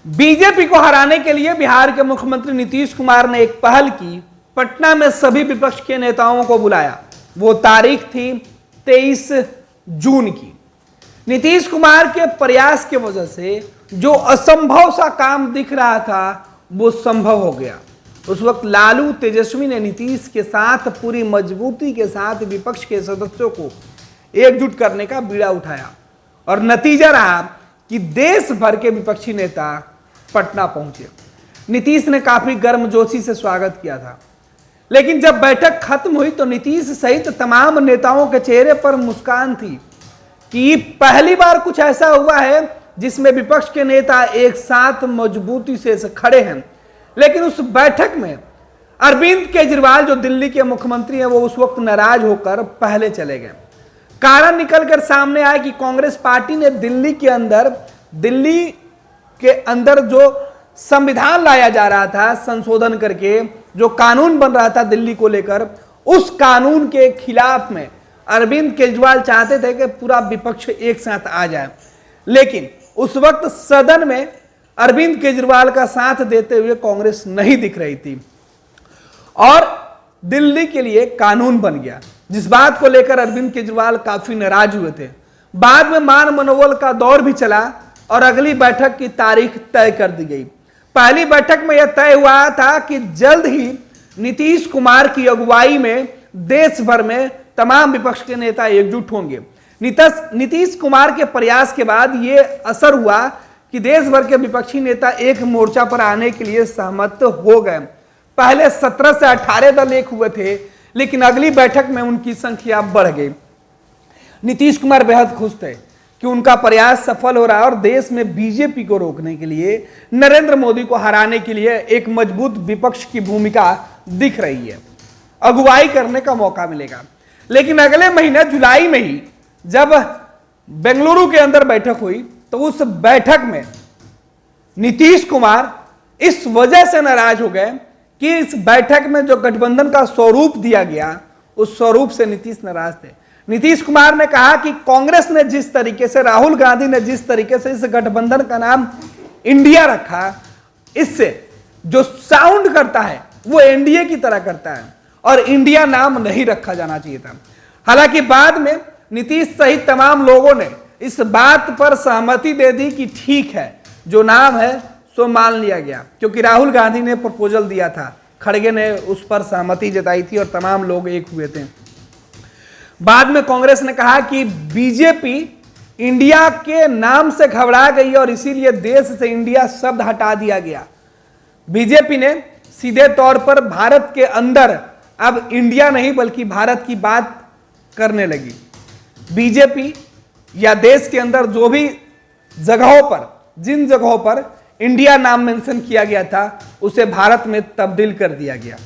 BJP को हराने के लिए बिहार के मुख्यमंत्री नीतीश कुमार ने एक पहल की। पटना में सभी विपक्ष के नेताओं को बुलाया। वो तारीख थी 23 जून की। नीतीश कुमार के प्रयास की वजह से जो असंभव सा काम दिख रहा था वो संभव हो गया। उस वक्त लालू तेजस्वी ने नीतीश के साथ पूरी मजबूती के साथ विपक्ष के सदस्यों को एकजुट करने का बीड़ा उठाया और नतीजा रहा कि देश भर के विपक्षी नेता पटना पहुंचे। नीतीश ने काफी गर्मजोशी से स्वागत किया था, लेकिन जब बैठक खत्म हुई तो नीतीश सहित तमाम नेताओं के चेहरे पर मुस्कान थी कि पहली बार कुछ ऐसा हुआ है जिसमें विपक्ष के नेता एक साथ मजबूती से खड़े हैं। लेकिन उस बैठक में अरविंद केजरीवाल जो दिल्ली के मुख्यमंत्री हैं वो उस वक्त नाराज होकर पहले चले गए। कारण निकलकर सामने आया कि कांग्रेस पार्टी ने दिल्ली के अंदर जो संविधान लाया जा रहा था संशोधन करके, जो कानून बन रहा था दिल्ली को लेकर, उस कानून के खिलाफ में अरविंद केजरीवाल चाहते थे कि पूरा विपक्ष एक साथ आ जाए। लेकिन उस वक्त सदन में अरविंद केजरीवाल का साथ देते हुए कांग्रेस नहीं दिख रही थी और दिल्ली के लिए कानून बन गया, जिस बात को लेकर अरविंद केजरीवाल काफी नाराज हुए थे। बाद में मान मनोबल का दौर भी चला और अगली बैठक की तारीख तय कर दी गई। पहली बैठक में यह तय हुआ था कि जल्द ही नीतीश कुमार की अगुवाई में देश भर में तमाम विपक्ष के नेता एकजुट होंगे। नीतीश कुमार के प्रयास के बाद यह असर हुआ कि देश भर के विपक्षी नेता एक मोर्चा पर आने के लिए सहमत हो गए। पहले 17 से 18 दल एक हुए थे, लेकिन अगली बैठक में उनकी संख्या बढ़ गई। नीतीश कुमार बेहद खुश थे कि उनका प्रयास सफल हो रहा है और देश में बीजेपी को रोकने के लिए, नरेंद्र मोदी को हराने के लिए एक मजबूत विपक्ष की भूमिका दिख रही है। अगुवाई करने का मौका मिलेगा। लेकिन अगले महीने जुलाई में ही जब बेंगलुरु के अंदर बैठक हुई तो उस बैठक में नीतीश कुमार इस वजह से नाराज हो गए कि इस बैठक में जो गठबंधन का स्वरूप दिया गया उस स्वरूप से नीतीश नाराज थे। नीतीश कुमार ने कहा कि कांग्रेस ने जिस तरीके से, राहुल गांधी ने जिस तरीके से इस गठबंधन का नाम इंडिया रखा, इससे जो साउंड करता है वो एनडीए की तरह करता है और इंडिया नाम नहीं रखा जाना चाहिए था। हालांकि बाद में नीतीश सहित तमाम लोगों ने इस बात पर सहमति दे दी कि ठीक है, जो नाम है सो मान लिया गया, क्योंकि राहुल गांधी ने प्रपोजल दिया था, खड़गे ने उस पर सहमति जताई थी और तमाम लोग एक हुए थे। बाद में कांग्रेस ने कहा कि बीजेपी इंडिया के नाम से घबरा गई और इसीलिए देश से इंडिया शब्द हटा दिया गया। बीजेपी ने सीधे तौर पर भारत के अंदर अब इंडिया नहीं बल्कि भारत की बात करने लगी। बीजेपी या देश के अंदर जो भी जगहों पर, जिन जगहों पर इंडिया नाम मेंशन किया गया था उसे भारत में तब्दील कर दिया गया।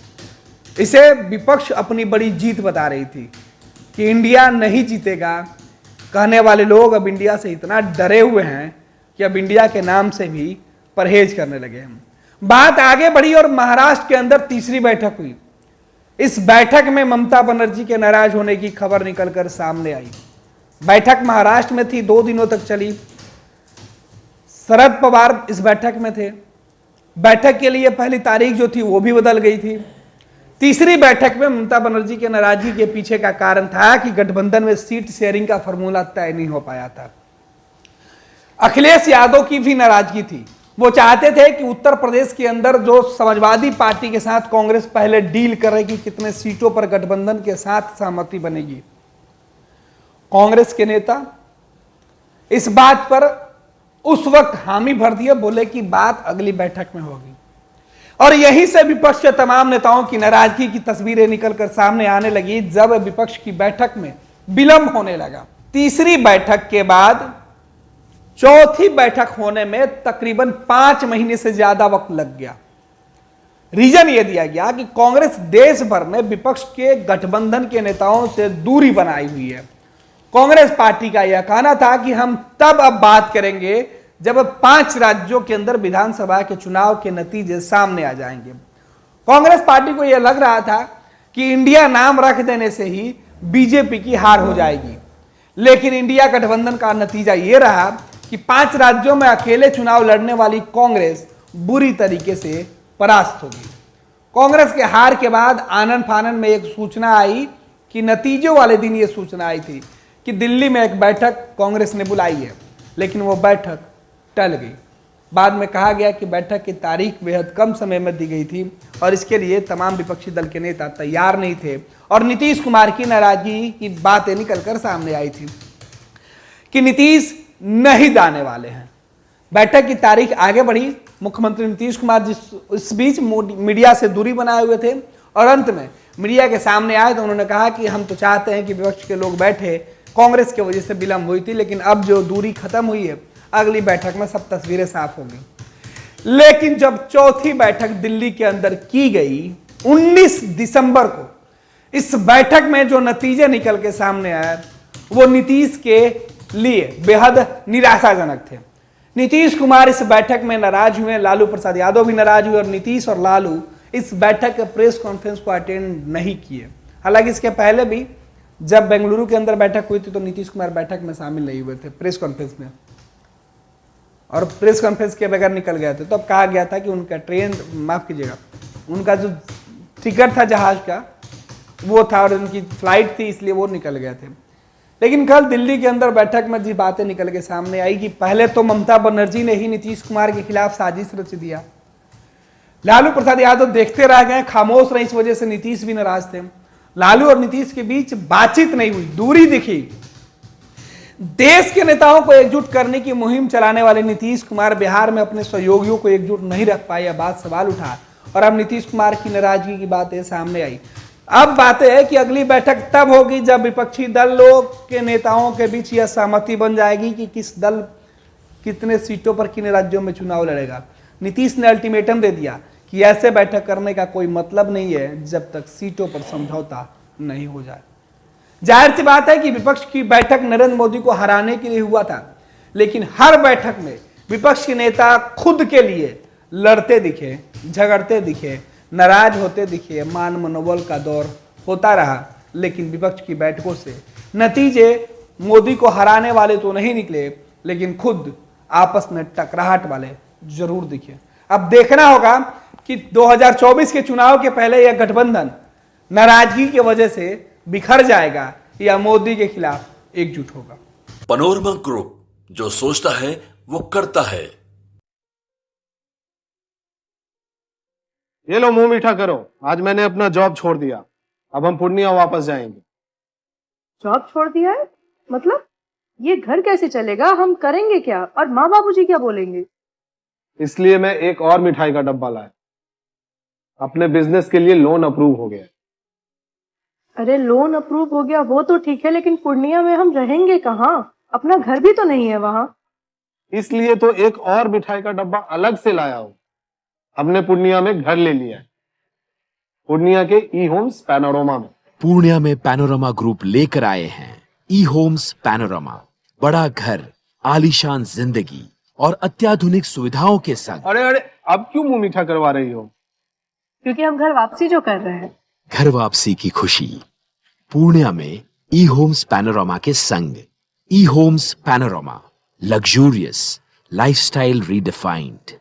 इसे विपक्ष अपनी बड़ी जीत बता रही थी कि इंडिया नहीं जीतेगा। कहने वाले लोग अब इंडिया से इतना डरे हुए हैं कि अब इंडिया के नाम से भी परहेज करने लगे हैं। बात आगे बढ़ी और महाराष्ट्र के अंदर तीसरी बैठक हुई। इस बैठक में ममता बनर्जी के नाराज होने की खबर निकलकर सामने आई। बैठक महाराष्ट्र में थी, 2 दिनों तक चली। शरद पवार इस बैठक में थे। बैठक के लिए पहली तारीख जो थी वो भी बदल गई थी। तीसरी बैठक में ममता बनर्जी के नाराजगी के पीछे का कारण था कि गठबंधन में सीट शेयरिंग का फॉर्मूला तय नहीं हो पाया था। अखिलेश यादव की भी नाराजगी थी। वो चाहते थे कि उत्तर प्रदेश के अंदर जो समाजवादी पार्टी के साथ कांग्रेस पहले डील करेगी, कितने सीटों पर गठबंधन के साथ सहमति बनेगी। कांग्रेस के नेता इस बात पर उस वक्त हामी भर दिए, बोले कि बात अगली बैठक में होगी। और यहीं से विपक्ष के तमाम नेताओं की नाराजगी की तस्वीरें निकलकर सामने आने लगी जब विपक्ष की बैठक में विलंब होने लगा। तीसरी बैठक के बाद चौथी बैठक होने में तकरीबन 5 महीने से ज्यादा वक्त लग गया। रीजन यह दिया गया कि कांग्रेस देश भर में विपक्ष के गठबंधन के नेताओं से दूरी बनाई हुई है। कांग्रेस पार्टी का यह कहना था कि हम तब अब बात करेंगे जब 5 राज्यों के अंदर विधानसभा के चुनाव के नतीजे सामने आ जाएंगे। कांग्रेस पार्टी को यह लग रहा था कि इंडिया नाम रख देने से ही बीजेपी की हार हो जाएगी, लेकिन इंडिया गठबंधन का नतीजा यह रहा कि 5 राज्यों में अकेले चुनाव लड़ने वाली कांग्रेस बुरी तरीके से परास्त होगी। कांग्रेस के हार के बाद आनन फानन में एक सूचना आई कि नतीजों वाले दिन यह सूचना आई थी कि दिल्ली में एक बैठक कांग्रेस ने बुलाई है, लेकिन वो बैठक टल गई। बाद में कहा गया कि बैठक की तारीख बेहद कम समय में दी गई थी और इसके लिए तमाम विपक्षी दल के नेता तैयार नहीं थे और नीतीश कुमार की नाराजगी की बातें निकलकर सामने आई थी कि नीतीश नहीं जाने वाले हैं। बैठक की तारीख आगे बढ़ी। मुख्यमंत्री नीतीश कुमार इस बीच मीडिया से दूरी बनाए हुए थे और अंत में मीडिया के सामने आए तो उन्होंने कहा कि हम तो चाहते हैं कि विपक्ष के लोग बैठे, कांग्रेस की वजह से विलंब हुई थी, लेकिन अब जो दूरी खत्म हुई है, अगली बैठक में सब तस्वीरें साफ होंगी। लेकिन जब चौथी बैठक दिल्ली के अंदर की गई 19 दिसंबर को, इस बैठक में जो नतीजे निकल के सामने आए वो नीतीश के लिए बेहद निराशाजनक थे। नीतीश कुमार इस बैठक में नाराज हुए, लालू प्रसाद यादव भी नाराज हुए और नीतीश और लालू इस बैठक के प्रेस कॉन्फ्रेंस को अटेंड नहीं किए। हालांकि इसके पहले भी जब बेंगलुरु के अंदर बैठक हुई थी तो नीतीश कुमार बैठक में शामिल नहीं हुए थे प्रेस कॉन्फ्रेंस में, और प्रेस कॉन्फ्रेंस के बगैर निकल गए थे। तो अब कहा गया था कि उनका ट्रेन, माफ कीजिएगा, उनका जो टिकट था जहाज का वो था और उनकी फ्लाइट थी, इसलिए वो निकल गए थे। लेकिन कल दिल्ली के अंदर बैठक में जी बातें निकल के सामने आई कि पहले तो ममता बनर्जी ने ही नीतीश कुमार के खिलाफ साजिश रच दिया। लालू प्रसाद यादव देखते रह गए, खामोश रहे, इस वजह से नीतीश भी नाराज थे। लालू और नीतीश के बीच बातचीत नहीं हुई, दूरी दिखी। देश के नेताओं को एकजुट करने की मुहिम चलाने वाले नीतीश कुमार बिहार में अपने सहयोगियों को एकजुट नहीं रख पाए, यह बात सवाल उठा और अब नीतीश कुमार की नाराजगी की बातें सामने आई। अब बातें है कि अगली बैठक तब होगी जब विपक्षी दलों के नेताओं के बीच यह सहमति बन जाएगी कि किस दल कितने सीटों पर किन राज्यों में चुनाव लड़ेगा। नीतीश ने अल्टीमेटम दे दिया कि ऐसे बैठक करने का कोई मतलब नहीं है जब तक सीटों पर समझौता नहीं हो जाए। जाहिर सी बात है कि विपक्ष की बैठक नरेंद्र मोदी को हराने के लिए हुआ था, लेकिन हर बैठक में विपक्ष के नेता खुद के लिए लड़ते दिखे, झगड़ते दिखे, नाराज होते दिखे, मान मनोबल का दौर होता रहा। लेकिन विपक्ष की बैठकों से नतीजे मोदी को हराने वाले तो नहीं निकले, लेकिन खुद आपस में टकराहट वाले जरूर दिखे। अब देखना होगा कि 2024 के चुनाव के पहले यह गठबंधन नाराजगी की वजह से बिखर जाएगा या मोदी के खिलाफ एकजुट होगा। पैनोरमा ग्रुप, जो सोचता है वो करता है। ये लो मुंह मीठा करो, आज मैंने अपना जॉब छोड़ दिया, अब हम पूर्णिया वापस जाएंगे। जॉब छोड़ दिया है? मतलब ये घर कैसे चलेगा? हम करेंगे क्या? और माँ बाबूजी क्या बोलेंगे? इसलिए मैं एक और मिठाई का डब्बा लाया। अपने बिजनेस के लिए लोन अप्रूव हो गया। अरे लोन अप्रूव हो गया वो तो ठीक है, लेकिन पूर्णिया में हम रहेंगे कहाँ? अपना घर भी तो नहीं है वहाँ। इसलिए तो एक और मिठाई का डब्बा अलग से लाया हूँ। हमने पूर्णिया में घर ले लिया है, पूर्णिया के ई होम्स पैनोरमा में। पूर्णिया में पैनोरमा ग्रुप लेकर आए हैं ई होम्स पैनोरमा। बड़ा घर, आलीशान जिंदगी और अत्याधुनिक सुविधाओं के संग। अरे अब क्यों मुंह मीठा करवा रही हो? क्योंकि हम घर वापसी जो कर रहे हैं। घर वापसी की खुशी पूर्णिया में ई होम्स पैनोरमा के संग। E homes panorama, luxurious lifestyle redefined.